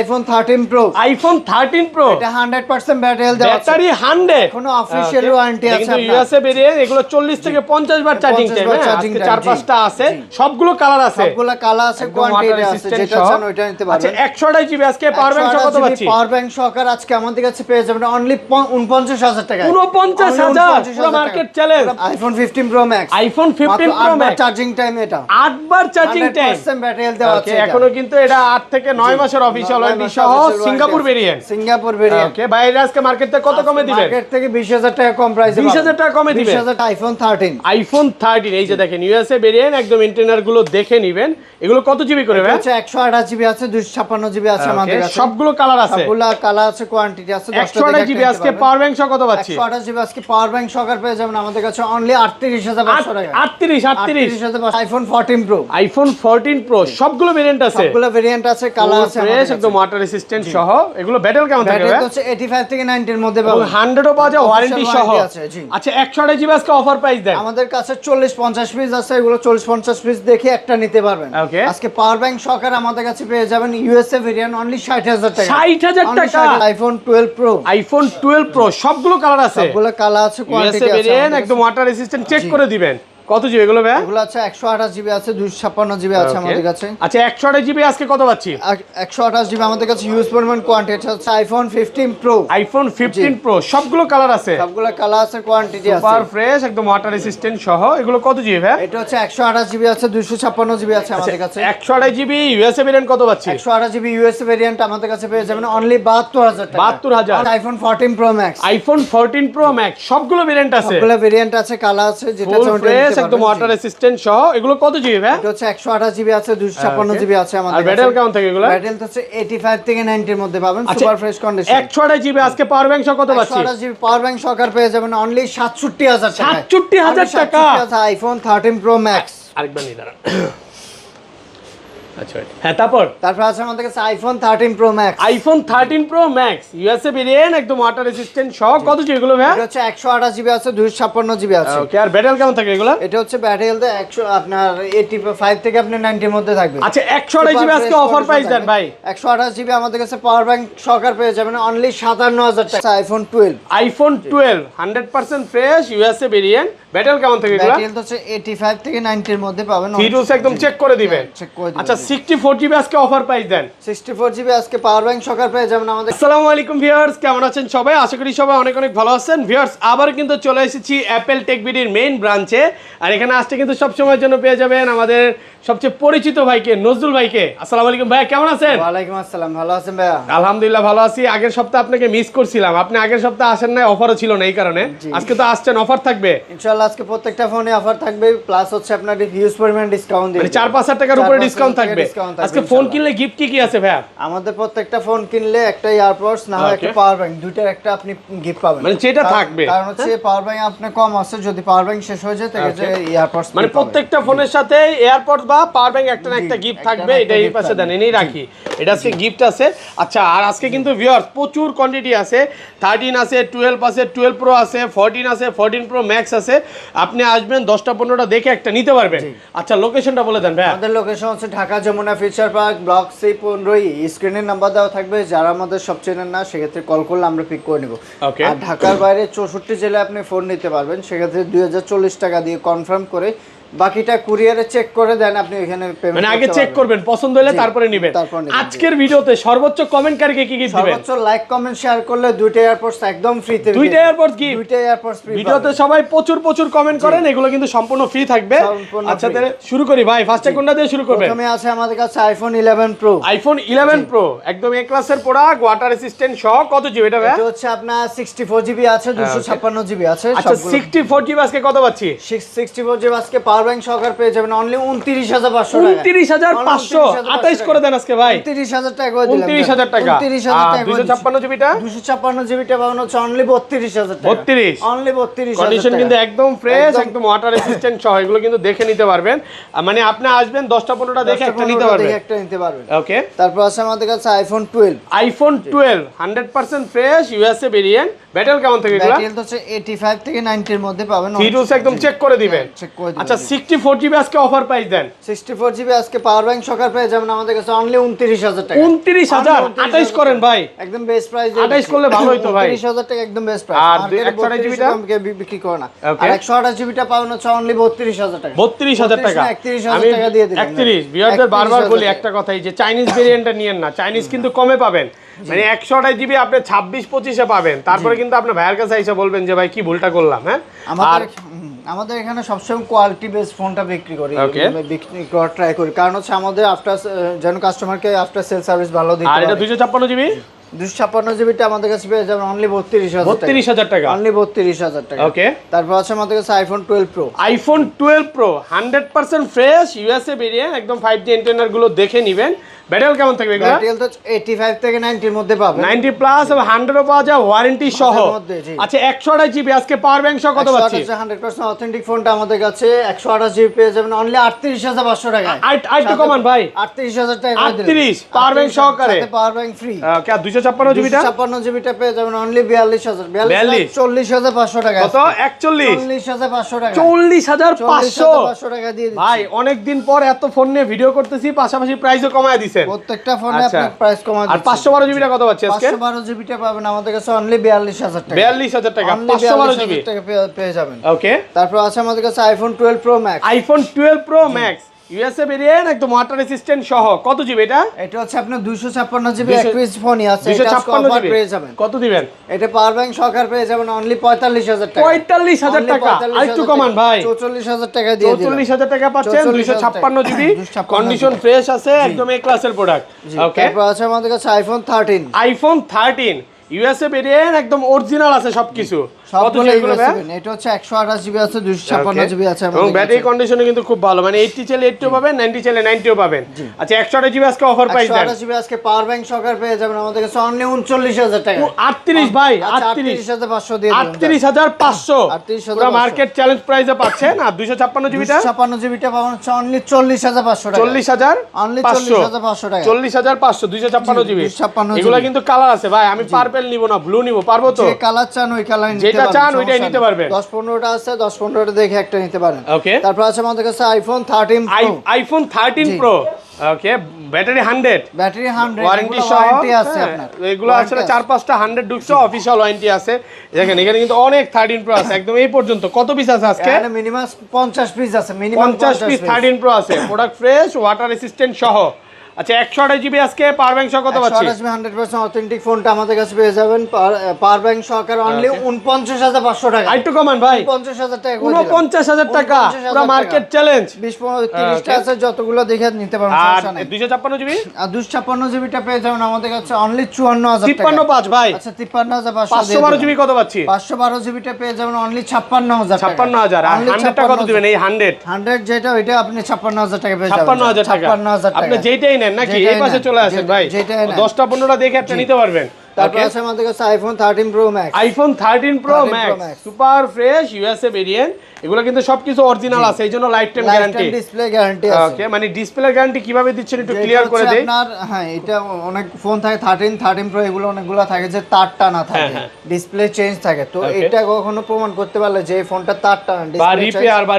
iPhone 13 Pro এটা 100% battery health দেওয়া আছে। ব্যাটারি 100 কোনো অফিশিয়াল ওয়ারেন্টি আছে কিন্তু আপনার। ইউএসএ বেরিয়ে এগুলো 40 থেকে 50 বার চার্জিং টাইম, আজকে 4-5টা আছে, সবগুলো কালার আছে, সবগুলো কালার আছে, কোয়ান্টিটি আছে, যেটা চান ওইটা নিতে পারবেন। আচ্ছা 128 জিবি আজকে পাওয়ার ব্যাংক কত পাচ্ছি? পাওয়ার ব্যাংক সহকারে আজকে আমাদের কাছে পেয়ে যাবেন অনলি 49000 টাকা। 49000 পুরো market challenge. iPhone 15 Pro Max iPhone 15 Pro Max charging time এটা 8 বার চার্জিং টাইম, 100% ব্যাটারি হেলথ দেওয়া আছে। এখনো কিন্তু এটা 8 থেকে 9 মাসের অফিশিয়াল ওয়ারেন্টি সহ সিঙ্গাপুর ভেরিয়েন্ট। ওকে বাইরে আজকে মার্কেট থেকে কত কমে দিবেন? মার্কেট থেকে 20000 টাকা কম প্রাইসে 20000 টাকা কমে দিবেন। 20000 iPhone 13 এই যে দেখেন ইউএসএ ভেরিয়েন্ট, একদম ইন্টারনাল গুলো দেখে নেবেন। এগুলো কত জিবি করে ভাই? আচ্ছা 128 জিবি আছে, 256 জিবি আছে আমাদের কাছে। সবগুলো কালার আছে, সবগুলো কালার আছে, কোয়ান্টিটি আছে। 128 জিবি আজকে পাওয়ার ব্যাংক সহ কত পাচ্ছি? 128 জিবি আজকে পাওয়ার ব্যাংক সহকারে পেয়ে যাবেন আমাদের কাছে অনলি 38500 টাকা। 38 iPhone 14 Pro iPhone 14 Pro সবগুলো ভেরিয়েন্ট আছে, সবগুলো ভেরিয়েন্ট আছে, কালার আছে ফ্রেশ একদম ওয়াটার রেসিস্ট্যান্ট সহ। এগুলো ব্যাটারি কেমন থাকে ভাই? ব্যাটারি হচ্ছে 85 থেকে 90 এর মধ্যে পাবেন, 100 ও পাওয়া যায় ওয়ারেন্টি সহ। আচ্ছা 128 জিবি আজকে অফার প্রাইস দেন। আমাদের কাছে 40-50 পিস আছে, এগুলো 40-50 পিস দেখে একটা নিতে পারবেন। আজকে পাওয়ার ব্যাংক সহকারে আমাদের কাছে পেয়ে যাবেন ইউএসএ ভেরিয়েন্ট অনলি 60000 টাকা। 60000 টাকা iPhone 12 Pro সবগুলো কালার আছে, সবগুলো কালার আছে, কোয়ান্টিটি আছে, একদম ওয়াটার রেসিস্ট্যান্ট। চেক করে দিবেন কত জিবি এগুলো ভাই? এগুলো আছে 128 জিবি আছে, 256 জিবি আছে আমাদের কাছে। আচ্ছা 128 জিবি আজকে কত পাচ্ছি? 128 জিবি আমাদের কাছে ইউজ পরিমাণ কোয়ান্টিটি আছে। iPhone 15 Pro সবগুলো কালার আছে, সবগুলো কালার আছে, কোয়ান্টিটি আছে, সুপার ফ্রেশ একদম ওয়াটার রেসিস্ট্যান্ট সহ। এগুলো কত জিবি ভাই? এটা হচ্ছে 128 জিবি আছে, 256 জিবি আছে আমাদের কাছে। 128 জিবি ইউএসএ ভেরিয়েন্ট কত পাচ্ছি? 128 জিবি ইউএসএ ভেরিয়েন্ট আমাদের কাছে পেয়ে যাবেন অনলি 72000 টাকা। 72000 iPhone 14 Pro Max সবগুলো ভেরিয়েন্ট আছে, সবগুলো ভেরিয়েন্ট আছে, কালার আছে, যেটা চান ফ্রেশ একদম ওয়াটার রেসিস্ট্যান্ট সহ। এগুলো কত জিবি ভাই? এটা হচ্ছে 128 জিবি আছে, 256 জিবি আছে আমাদের কাছে। আর ব্যাটারি কেমন থাকে এগুলো? ব্যাটারি হচ্ছে 85 থেকে 90 এর মধ্যে পাবেন, সুপার ফ্রেশ কন্ডিশন। 128 জিবি আজকে পাওয়ার ব্যাংক সহ কত পাচ্ছি? 128 জিবি পাওয়ার ব্যাংক সহকারে পেয়ে যাবেন অনলি 67000 টাকা। 67000 টাকা iPhone 13 Pro Max। আরেকবার নিয়ে দাঁড়ান। আচ্ছা হ্যাঁ, তারপর আছে আমাদের কাছে iPhone 13 Pro Max USA variant একদম ওয়াটার রেসিস্ট্যান্ট সহ। কত জিবি এগুলো ভাই? এটা হচ্ছে 128 জিবি আছে, 256 জিবি আছে। ওকে আর ব্যাটারি কেমন থাকে এগুলো? এটা হচ্ছে ব্যাটারি হেলথ 100 আপনার 85 থেকে আপনি 90 এর মধ্যে থাকবে। আচ্ছা 128 জিবি আজকে অফার প্রাইস দেন ভাই। 128 জিবি আমাদের কাছে পাওয়ার ব্যাংক সহকারে পেয়ে যাবেন অনলি 57000 টাকা। iPhone 12 100% fresh USA variant. Battery কেমন থাকে এগুলো? ব্যাটারি হচ্ছে 85 থেকে 90 এর মধ্যে পাবেন। ফিডুস একদম চেক করে দিবেন। আচ্ছা 64 জিবি আজকে অফার প্রাইস দেন। 64 জিবি আজকে পাওয়ার ব্যাংক সহকারে পেয়ে যাবেন আমাদের। আসসালামু আলাইকুম ভিউয়ার্স, কেমন আছেন সবাই? আশা করি সবাই অনেক অনেক ভালো আছেন। ভিউয়ার্স আবার কিন্তু চলে এসেছি অ্যাপেল টেক বিডির মেইন ব্রাঞ্চে। আর এখানে আসতে কিন্তু সব সময়ের জন্য পেয়ে যাবেন আমাদের সবচেয়ে পরিচিত ভাইকে, নজরুল ভাইকে। আসসালামু আলাইকুম ভাই, কেমন আছেন? ওয়ালাইকুম আসসালাম, ভালো আছেন ভাইয়া? আলহামদুলিল্লাহ ভালো আছি। আগের সপ্তাহে আপনাকে মিস করছিলাম, আপনি আগের সপ্তাহে আসেন নাই, অফারও ছিল না এই কারণে। আজকে তো আসছেন, অফার থাকবে ইনশাআল্লাহ। আজকে প্রত্যেকটা ফোনে অফার থাকবে, প্লাস হচ্ছে আপনার হিউজ পরিমাণ ডিসকাউন্ট দিবে, মানে 4-5,000 টাকার উপরে ডিসকাউন্ট থাকবে। আজকে ফোন কিনলে গিফট কি আছে ভাইয়া? আমাদের প্রত্যেকটা ফোন কিনলে একটা ইয়ারপডস না হয় একটা পাওয়ার ব্যাংক, দুইটার একটা আপনি গিফট পাবেন, মানে যেটা থাকবে। কারণ হচ্ছে পাওয়ার ব্যাংক আপনি কম আছে, যদি পাওয়ার ব্যাংক শেষ হয়ে যায় তাহলে যে ইয়ারপডস, মানে প্রত্যেকটা ফোনের সাথে এয়ারপডস বা পাওয়ার ব্যাংক একটা না একটা গিফট থাকবে। এটা এই পাশে দেন, এনেই রাখি, এটা আজকে গিফট আছে। আচ্ছা আর আজকে কিন্তু ভিউয়ার্স প্রচুর কোয়ান্টিটি আছে। 13 আছে, 12 আছে, 12 প্রো আছে, 14 আছে, 14 প্রো ম্যাক্স আছে। আপনি আসবেন 10টা 15টা দেখে একটা নিতে পারবেন। আচ্ছা লোকেশনটা বলে দেন ভাই। আমাদের লোকেশন হচ্ছে Dhaka Jamuna future park, block C 15। স্ক্রিনের নাম্বার দেওয়া থাকবে, যারা আমাদের সব চেনেন না সেক্ষেত্রে কল করলে আমরা পিক করে নেব। আর ঢাকার বাইরে 64 জেলায় আপনি ফোন নিতে পারবেন, সেক্ষেত্রে 2040 টাকা দিয়ে কনফার্ম করে বাকিটা কুরিয়ারে চেক করে দেন, আপনি এখানে পেমেন্ট মানে আগে চেক করবেন, পছন্দ হলে তারপরে নেবেন। আজকের ভিডিওতে সর্বোচ্চ কমেন্টকারীকে কি গিফট দিবেন? সর্বোচ্চ লাইক কমেন্ট শেয়ার করলে দুইটা এয়ারপডস একদম ফ্রিতে, দুইটা এয়ারপডস গিফট, দুইটা এয়ারপডস ফ্রি। ভিডিওতে সবাই প্রচুর কমেন্ট করেন, এগুলো কিন্তু সম্পূর্ণ ফ্রি থাকবে। আচ্ছা তাহলে শুরু করি ভাই, ফার্স্টে কোনটা দিয়ে শুরু করবেন? প্রথমে আছে আমাদের কাছে iPhone 11 Pro একদম এ ক্লাসের প্রোডাক্ট, ওয়াটার রেসিস্ট্যান্ট সহ। কত জিবি এটা ভাই? এটা হচ্ছে আপনার 64 জিবি আছে, 256 জিবি আছে। আচ্ছা 64 জিবি আজকে কত পাচ্ছি? 64 জিবি আজকে পাওয়ার ব্যাংক সহকারে পেয়ে যাবেন অনলি 29500 টাকা। 29500 28 করে দেন আজকে ভাই। 29000 টাকা করে দিলাম। 29000 টাকা। 29000 টাকা। 256 জিবিটা? 256 জিবিটা পাবেন হচ্ছে অনলি 32000 টাকা। 32 অনলি 32000 কন্ডিশন কিন্তু একদম ফ্রেশ, একদম ওয়াটার রেসিস্ট্যান্ট সহ। এগুলো কিন্তু দেখে নিতে পারবেন, মানে আপনি আসবেন 10টা 15টা দেখে একটা নিতে পারবেন। ওকে তারপর আছে আমাদের কাছে iPhone 12 100% fresh USA variant. Battle কেমন থেকে এগুলা? ব্যাটেল তো হচ্ছে 85 থেকে 90 এর মধ্যে পাবেন। ফিডুস একদম চেক করে দিবেন। চেক করে দিবেন। আচ্ছা 64 জিবি আজকে অফার প্রাইস দেন। 64 জিবি আজকে পাওয়ার ব্যাংক সকার পেয়ে যাবেন আমাদের কাছে অনলি 29000 টাকা। 29000 28 করেন ভাই। একদম বেস্ট প্রাইস। 28 করলে ভালো হইতো ভাই। 29000 টাকা একদম বেস্ট প্রাইস। আর 128 জিবিটা বিক্রি করে না। আর 128 জিবিটা পাবেন হচ্ছে অনলি 32000 টাকা। 32000 টাকা। 31000 টাকা দিয়ে দিবেন। 31 ভিউয়ারদের বারবার বলি একটা কথাই যে চাইনিজ ভেরিয়েন্টটা নিয়েন না। চাইনিজ কিন্তু কমে পাবেন। মানে 128 জিবি আপনি 26-25 এ পাবেন। তারপরে কিন্তু আপনি ভাইয়ের কাছে এসে বলবেন যে ভাই কি ভুলটা করলাম, হ্যাঁ? আমাদের এখানে সবসময় কোয়ালিটি বেস ফোনটা বিক্রি করি, বিক্রি করার ট্রাই করি, কারণ হচ্ছে আমাদের আফটার যেন কাস্টমারকে আফটার সেল সার্ভিস ভালো দিতে আর এটা 256 জিবি 256 জিবিটা আমাদের কাছে পেয়ে যাবেন অনলি 32000 টাকা। অনলি 32000 টাকা। ওকে, তারপর আছে আমাদের কাছে iPhone 12 pro. IPhone 12 pro 100% fresh USA variant, একদম 5G অ্যান্টেনার গুলো দেখে নেবেন। ব্যাটারি কেমন থাকবে এগুলা? ব্যাটারি তো 85 থেকে 90 এর মধ্যে পাবেন। 90 প্লাস এবং 100 পাওয়া যায় ওয়ারেন্টি সহ। আচ্ছা 128 জিবি আজকে পাওয়ার ব্যাংক সহ কত পাচ্ছি? 100% অথেন্টিক ফোনটা আমাদের কাছে 128 জিবি পেয়ে যাবেন অনলি 38500 টাকায়। আইট কমান ভাই 38000 টাকা করে দিলাম। 38 পাওয়ার ব্যাংক সহকারে, সাথে পাওয়ার ব্যাংক ফ্রি। ওকে, 256 জিবিটা 256 জিবিটা পেয়ে যাবেন অনলি 42000 40500 টাকা। কত? 41 40500 টাকা। 40500 টাকা দিয়ে দিচ্ছি ভাই। অনেক দিন পর এত ফোন নিয়ে ভিডিও করতেছি, পাশাপাশি প্রাইসও কমায় দিবেন প্রত্যেকটা ফোনে। আপনি প্রাইস কমায় আর 512 জিবিটা কত পাচ্ছি আজকে? 512 জিবিটা পাবেন আমাদের কাছে অনলি 42000 টাকা। 42000 টাকা 512 জিবি টাকা পেয়ে যাবেন। ওকে, তারপর আছে আমাদের কাছে iPhone 12 pro max. IPhone 12 pro max USA variant, একদম ওয়াটার রেসিস্ট্যান্ট সহ। কত জিবি এটা? এটা হচ্ছে আপনার 256 জিবি অ্যাকুইজ ফোনই আছে। এটা 256 জিবি পেয়ে যাবেন। কত দিবেন? এটা পাওয়ার ব্যাংক সহকারে পেয়ে যাবেন অনলি 45000 টাকা। 45000 টাকা আইটু কমান ভাই। 44000 টাকা দিয়ে দিলাম। 44000 টাকা পাচ্ছেন 256 জিবি, কন্ডিশন ফ্রেশ আছে, একদম এ ক্লাসের প্রোডাক্ট। ওকে, তারপর আছে আমাদের কাছে আইফোন 13। আইফোন 13 ইউএসএ ভেরিয়েন্ট, একদম অরিজিনাল আছে সবকিছু। কত এগুলো ভাই? এটা হচ্ছে 128 জিবি আছে, 256 জিবি আছে আমাদের। এবং ব্যাটারি কন্ডিশনে কিন্তু খুব ভালো, মানে 80 চাইলে 80 পাবেন, 90 চাইলে 90ও পাবেন। আচ্ছা 128 জিবি আজকে অফার প্রাইস দেন। 128 জিবি আজকে পাওয়ার ব্যাংক সহকারে পেয়ে যাবেন আমাদের কাছে অনলি 39000 টাকা। 38 ভাই, 38500 দিয়ে দিলাম। 38500 পুরো মার্কেট চ্যালেঞ্জ প্রাইসে পাচ্ছেন। আর 256 জিবিটা 256 জিবিটা পাবেন হচ্ছে অনলি 40500 টাকা। 40500 অনলি 40500 টাকা। 40500 256 জিবি। 256 এগুলা কিন্তু কালার আছে ভাই, আমি পার্পল নিব না, ব্লু নিব, পারবো তো? যে কালার চান ওই কালার নিতে পারবেন, যেটা চান ওইটাই নিতে পারবেন। 10-15টা আছে, 10-15টা দেখে একটা নিতে পারেন। ওকে, তারপর আছে আমাদের কাছে iPhone 13 pro. IPhone 13 pro. Okay, battery 100, battery 100, warranty সহ ওয়ারেন্টি আছে আপনার। এগুলো আসলে 4-5টা 100 ঢুকছে, অফিশিয়াল ওয়ারেন্টি আছে। দেখেন এখানে কিন্তু অনেক 13 প্রো আছে, একদম এই পর্যন্ত। কত পিস আছে আজকে? এখানে মিনিমাম 50 পিস আছে, মিনিমাম 50 পিস 13 প্রো আছে, প্রোডাক্ট ফ্রেশ, ওয়াটার রেসিস্ট্যান্ট সহ। আচ্ছা 128 জিবি আজকে পাওয়ার ব্যাংক সহ কত পাচ্ছি? 128 100% অথেন্টিক ফোনটা আমাদের কাছে পেয়ে যাবেন পাওয়ার ব্যাংক সহকারে অনলি 49500 টাকা। আইটু কমান ভাই, 49000 টাকা। 49000 টাকা পুরো মার্কেট চ্যালেঞ্জ। 20-30টা আছে, যতগুলো দেখে নিতে পারেন, আর সমস্যা নাই। 256 জিবি আর 256 জিবিটা পেয়ে যাবেন আমাদের কাছে অনলি 54000 টাকা। 535 ভাই। আচ্ছা 53500। 512 জিবি কত পাচ্ছি? 512 জিবিটা পেয়ে যাবেন অনলি 56000 টাকা। 56000। আর 100 টাকা কত দিবেন? এই 100 যেটা ওইটা আপনি 56000 টাকা পেয়ে যাবেন। 56000 টাকা। 56000 টাকা। আপনি যেটাই নেন নাকি এই পাশে চলে আসেন ভাই, 10টা 15টা দেখে একটা নিতে পারবেন। তারপর আছে আমাদের কাছে iPhone 13 pro max. IPhone 13 pro max super fresh USA variant, এগুলো কিন্তু সবকিছু অরিজিনাল আছে, এইজন্য life time guarantee, display guarantee আছে। ওকে, মানে ডিসপ্লে গ্যারান্টি কিভাবে দিচ্ছেন একটু ক্লিয়ার করে দেই। আপনার হ্যাঁ, এটা অনেক ফোন থাকে 13 প্রো, এগুলো অনেকগুলো থাকে যে তারটা না থাকে, ডিসপ্লে চেঞ্জ থাকে। তো এটা কখনো প্রমাণ করতে পারলে যে ফোনটা তারটা না, বা রিপেয়ার বা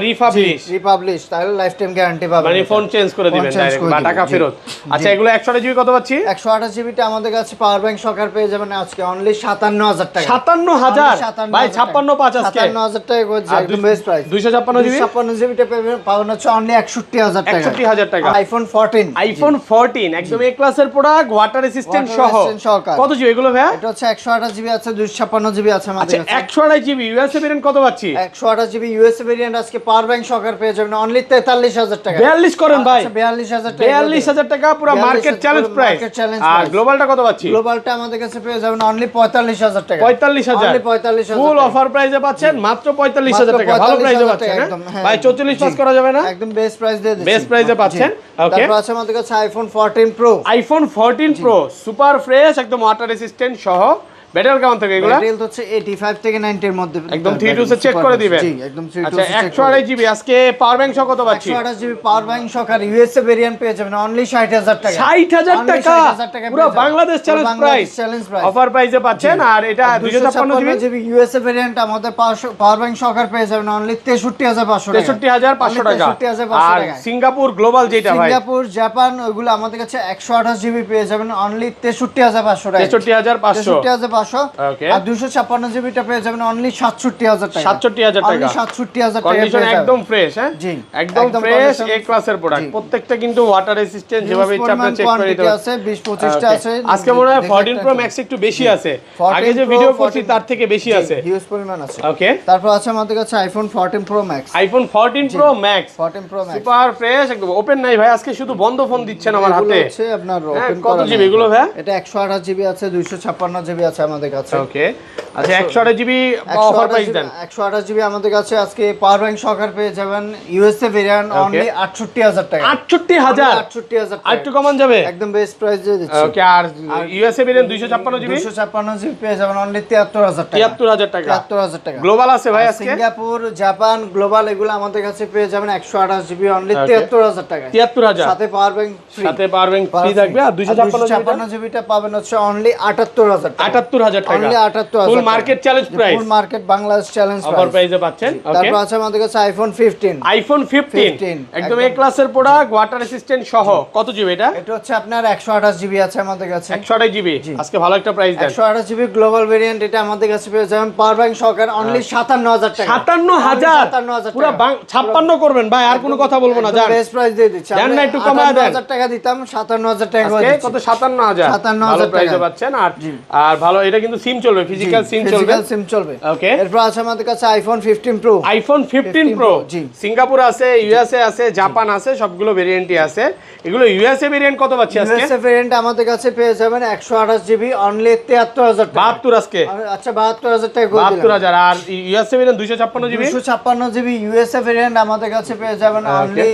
রিপাবলিশ, তাহলে লাইফ টাইম গ্যারান্টি পাবেন, মানে ফোন চেঞ্জ করে দিবেন ডাইরেক্ট বা টাকা ফেরত। আচ্ছা এগুলো 128 জিবি কত পাচ্ছি? 128 জিবিটা আমাদের কাছে পাওয়ার ব্যাংক সহকারে পেয়ে যাবেন আজকে অনলি 57000 টাকা। 57000 ভাই, 565 আজকে 57000 টাকা করে একদম বেস্ট প্রাইস। 256 জিবি 256 জিবিটা পাবেন হচ্ছে অনলি 61000 টাকা। 61000 টাকা। আইফোন 14, আইফোন 14 একদম এ ক্লাসের প্রোডাক্ট, ওয়াটার রেসিস্ট্যান্ট সহ। কত জিবি এগুলো ভাই? এটা হচ্ছে 128 জিবি আছে, 256 জিবি আছে আমাদের কাছে। 128 জিবি ইউএসএ ভেরিয়েন্ট কত পাচ্ছি? 128 জিবি ইউএসএ ভেরিয়েন্ট আজকে পাওয়ার ব্যাংক সহকারে পেয়ে যাবেন অনলি 43000 টাকা। 42 করেন ভাই। আচ্ছা 42000 টাকা। 42000 টাকা পুরো মার্কেট চ্যালেঞ্জ প্রাইস। আর গ্লোবালটা কত পাচ্ছি? গ্লোবালটা আমাদের কাছে পেয়ে যাবেন অনলি 45000 টাকা। 45000 অনলি 45000 ফুল অফার প্রাইসে পাচ্ছেন মাত্র 45000 টাকা। ভালো প্রাইসে পাচ্ছেন ভাই, 44 পাস করা যাবে না, একদম বেস্ট প্রাইস দিয়ে দিচ্ছি, বেস্ট প্রাইসে পাচ্ছেন। ওকে, তারপর আছে আমাদের কাছে iPhone 14 pro. IPhone 14 pro super fresh, একদম ওয়াটার রেসিস্ট্যান্ট সহ, ব্যাটারি কেমন থাকে এগুলা? ব্যাটারি হচ্ছে 85 থেকে 90 এর মধ্যে একদম 3 টু চেক করে দিবেন। জি একদম 3 টু আচ্ছা 128 জিবি আজকে পাওয়ার ব্যাংক সহ কত পাচ্ছি? 128 জিবি পাওয়ার ব্যাংক সহ আর ইউএসএ ভেরিয়েন্ট পেয়ে যাবেন অনলি 60000 টাকা। 60000 টাকা পুরো বাংলাদেশ চ্যালেঞ্জ প্রাইস, অফার প্রাইসে পাচ্ছেন। আর এটা 256 জিবি ইউএসএ ভেরিয়েন্ট আমাদের পাওয়ার ব্যাংক সহ পেয়ে যাবেন অনলি 63500 টাকা। 63500 টাকা। 63500 আর টাকা। সিঙ্গাপুর গ্লোবাল যেটা ভাই, সিঙ্গাপুর জাপান ওইগুলো আমাদের কাছে 128 জিবি পেয়ে যাবেন অনলি 63500 টাকা। 63500 63500 ওকে। আর 256 জিবিটা পেয়ে যাবেন অনলি 67000 টাকা। 67000 টাকা। অনলি 67000 টাকা। কন্ডিশন একদম ফ্রেশ, হ্যাঁ জি একদম ফ্রেশ, এ ক্লাসের প্রোডাক্ট। প্রত্যেকটা কিন্তু ওয়াটার রেজিস্ট্যান্ট, যেভাবে ইচ্ছা আপনি চেক করে দিতে আছে 20-25টা আছে। আজকে মনে হয় 14 প্রো ম্যাক্স একটু বেশি আছে, আগে যে ভিডিও করছি তার থেকে বেশি আছে, হিউজ পরিমাণ আছে। ওকে। তারপর আছে আমাদের কাছে iPhone 14 pro max. IPhone 14 pro max 14 pro max super fresh একদম। ওপেন নাই ভাই, আজকে শুধু বন্ধ ফোন দিচ্ছেন আমার হাতে। হচ্ছে আপনার ওপেন কত জিবি এগুলো ভাই? এটা 128 জিবি আছে, 256 জিবি আছে আমাদের কাছে। ওকে। আচ্ছা 128 জিবি অফার প্রাইস দেন। 128 জিবি আমাদের কাছে আজকে পাওয়ার ব্যাংক সহকারে পেয়ে যাবেন ইউএসএ ভেরিয়েন্ট অনলি 68000 টাকা। 68000 68000 টাকা। আর একটু কমান যাবে? একদম বেস্ট প্রাইস দিয়ে দিচ্ছি। ওকে। আর ইউএসএ ভেরিয়েন্ট 256 জিবি 256 জিবি পেয়ে যাবেন অনলি 73000 টাকা। 73000 টাকা। 73000 টাকা। গ্লোবাল আছে ভাই আজকে? সিঙ্গাপুর জাপান গ্লোবাল এগুলো আমাদের কাছে পেয়ে যাবেন 128 জিবি অনলি 73000 টাকা। 73000 সাথে পাওয়ার ব্যাংক ফ্রি। সাথে পাওয়ার ব্যাংক ফ্রি থাকবে। আর 256 জিবিটা পাবেন হচ্ছে অনলি 78000 টাকা। 78000 টাকা। অনলি 78000 ফুল মার্কেট চ্যালেঞ্জ প্রাইস, ফুল মার্কেট বাংলাদেশ চ্যালেঞ্জ অফার প্রাইসে পাচ্ছেন। ওকে। তারপর আছে আমাদের কাছে আইফোন 15। আইফোন 15 একদম এ ক্লাসের প্রোডাক্ট, ওয়াটার রেসিস্ট্যান্ট সহ। কত জিবি এটা? এটা হচ্ছে আপনার 128 জিবি আছে আমাদের কাছে। 128 জিবি আজকে ভালো একটা প্রাইস দেন। 128 জিবি গ্লোবাল ভেরিয়েন্ট এটা আমাদের কাছে পেয়ে যাবেন পাওয়ার ব্যাংক সহকারে অনলি 57000 টাকা। 57000 পুরো 56 করবেন ভাই, আর কোনো কথা বলবো না। জান বেস্ট প্রাইস দিয়ে দিচ্ছি। জান না একটু কমায় দেন। 57000 টাকা দিতাম, 57000 টাকা করে আজকে দিচ্ছি। কত? 57000 57000 প্রাইসে পাচ্ছেন। আর ভালো, এটা কিন্তু সিম চলবে, ফিজিক্যাল সিম চলবে। ফিজিক্যাল সিম চলবে। ওকে। এরপর আছে আমাদের কাছে আইফোন 15 প্রো। আইফোন 15 প্রো জি। সিঙ্গাপুর আছে, ইউএসএ আছে, জাপান আছে, সবগুলো ভেরিয়েন্টই আছে। এগুলো ইউএসএ ভেরিয়েন্ট কত পাচ্ছি আজকে? ইউএসএ ভেরিয়েন্ট আমাদের কাছে পেয়ে যাবেন 128 জিবি অনলি 73000 টাকা। 72 আজকে। আচ্ছা 72000 টাকা করে দিলাম। 72000। আর USA variant 256 GB 256 GB USA variant আমাদের কাছে পেয়ে যাবেন অনলি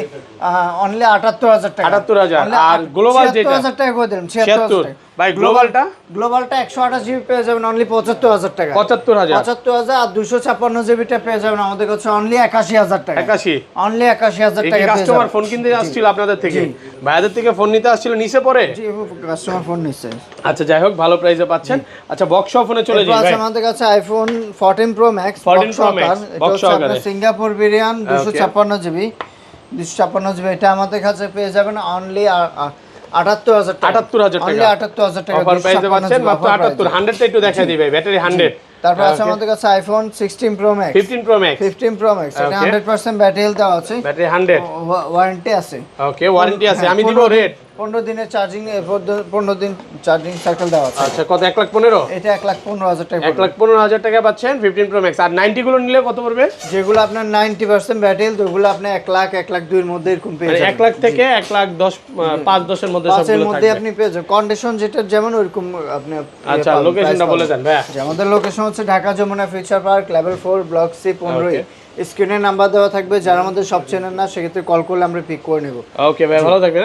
78000 টাকা। 78000। আর গ্লোবাল যেটা 76000 টাকা করে দিলাম। 76 ভাই। গ্লোবালটা 128 জিবি পেয়ে যাবেন অনলি 75000 টাকা। 75000 75000। আর 256 জিবিটা পেয়ে যাবেন আমাদের কাছে অনলি 81000 টাকা। 81। অনলি 81000 টাকা। কাস্টমার ফোন কিনতে আসছিল আপনাদের থেকে, ভাইয়াদের থেকে ফোন নিতে আসছিল, নিচে পড়ে। জি কাস্টমার ফোন নিচ্ছে। আচ্ছা যাই হোক, ভালো প্রাইসে পাচ্ছেন। আচ্ছা বক্স ফোনে চলে যাই ভাই। আমাদের কাছে iPhone 14 pro max 14 pro max box সহকারে সিঙ্গাপুর ভেরিয়েন্ট 256 জিবি 256 জিবি এটা আমাদের কাছে পেয়ে যাবেন অনলি 78000 টাকা। 78000 টাকা। অনলি 78000 টাকা অফার প্রাইসে পাচ্ছেন মাত্র 78। 100 টা একটু দেখা দিবে, ব্যাটারি 100। তারপর আছে আমাদের কাছে iPhone 16 pro max 15 pro max 15 pro max এটা 100% ব্যাটারি হেলথ দেওয়া আছে, ব্যাটারি 100, ওয়ারেন্টি আছে। ওকে ওয়ারেন্টি আছে। আমি দিব রেট 15 দিনের চার্জিং 15 দিন চার্জিং সাইকেল দেওয়া আছে। আচ্ছা কত? 1,15,000 এটা 1,15,000 টাকা। 1,15,000 টাকা পাচ্ছেন 15 প্রো ম্যাক্স। আর 90 গুলো নিলে কত পড়বে? যেগুলো আপনার 90% ব্যাটারি হেলথ ওগুলো আপনি 1 লাখ 1,02,000 এর মধ্যে এরকম পেয়ে যাবেন। 1 লাখ থেকে 1,10,000 5-10 এর মধ্যে পাঁচের সবগুলো মধ্যে থাকবে। আপনি পেয়ে যাবেন। কন্ডিশন যেটা যেমন ওরকম আপনি আচ্ছা লোকেশনটা বলে দেন ভাই। যে আমাদের লোকেশন হচ্ছে Dhaka Jamuna future park level 4 block C 15। স্ক্রিনে নাম্বার দেওয়া থাকবে, যারা আমাদের সব চেনেন না সেক্ষেত্রে কল করলে আমরা পিক করে নেব। ওকে ভাই ভালো থাকবেন।